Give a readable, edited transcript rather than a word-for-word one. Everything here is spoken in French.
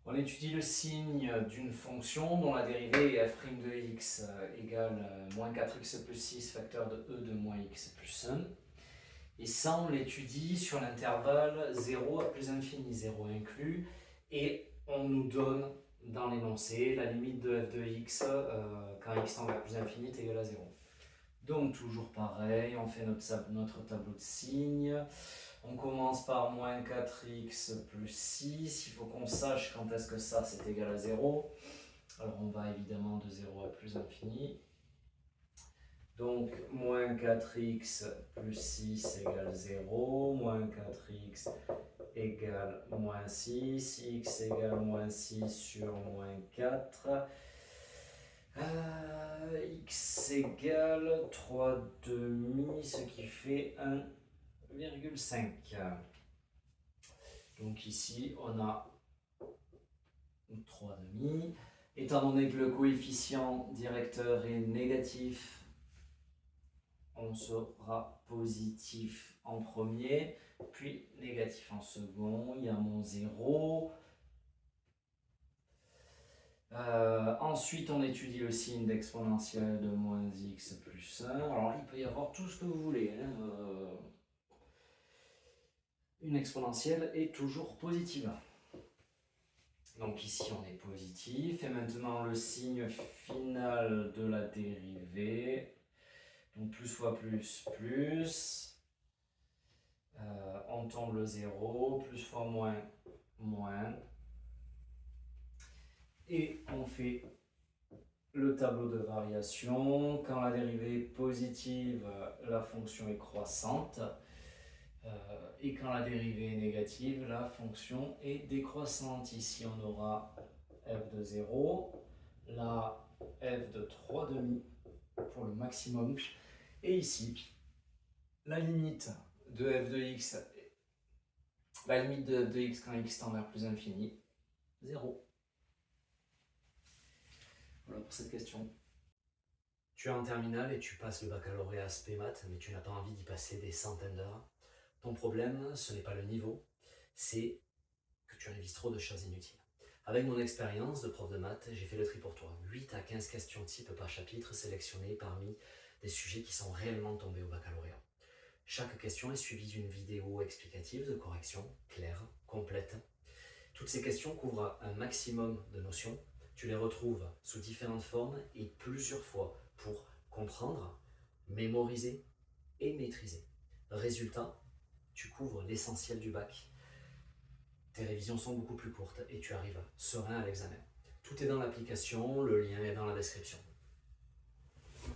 On étudie le signe d'une fonction dont la dérivée est f' de x égale moins 4x plus 6 facteur de e de moins x plus 1. Et ça, on l'étudie sur l'intervalle 0 à plus infini, 0 inclus. Et on nous donne dans l'énoncé la limite de f de x quand x tend vers plus infini est égal à 0. Donc toujours pareil, on fait notre tableau de signes. On commence par moins 4x plus 6. Il faut qu'on sache quand est-ce que ça c'est égal à 0. Alors on va évidemment de 0 à plus infini. Donc moins 4x plus 6 égale 0. Moins 4x égale moins 6. X égale moins 6 sur moins 4. X égale 3 demi, ce qui fait 1,5. Donc ici, on a 3 demi. Étant donné que le coefficient directeur est négatif, on sera positif en premier, puis négatif en second. Il y a mon 0. Ensuite, on étudie le signe d'exponentielle de moins x plus 1. Alors, il peut y avoir tout ce que vous voulez. Une exponentielle est toujours positive. Donc ici, on est positif. Et maintenant, le signe final de la dérivée. Donc, plus fois plus, plus. On tombe le 0. Plus fois moins, moins. Et on fait le tableau de variation. Quand la dérivée est positive, la fonction est croissante. Et quand la dérivée est négative, la fonction est décroissante. Ici, on aura f de 0, là, f de 3 demi pour le maximum. Et ici, la limite de f de x, la limite de f de x quand x tend vers plus infini, 0. Voilà pour cette question. Tu es en terminale et tu passes le baccalauréat spé maths, mais tu n'as pas envie d'y passer des centaines d'heures. Ton problème, ce n'est pas le niveau, c'est que tu révises trop de choses inutiles. Avec mon expérience de prof de maths, j'ai fait le tri pour toi. 8 à 15 questions type par chapitre sélectionnées parmi des sujets qui sont réellement tombés au baccalauréat. Chaque question est suivie d'une vidéo explicative de correction, claire, complète. Toutes ces questions couvrent un maximum de notions. Tu les retrouves sous différentes formes et plusieurs fois pour comprendre, mémoriser et maîtriser. Résultat, tu couvres l'essentiel du bac. Tes révisions sont beaucoup plus courtes et tu arrives serein à l'examen. Tout est dans l'application, le lien est dans la description.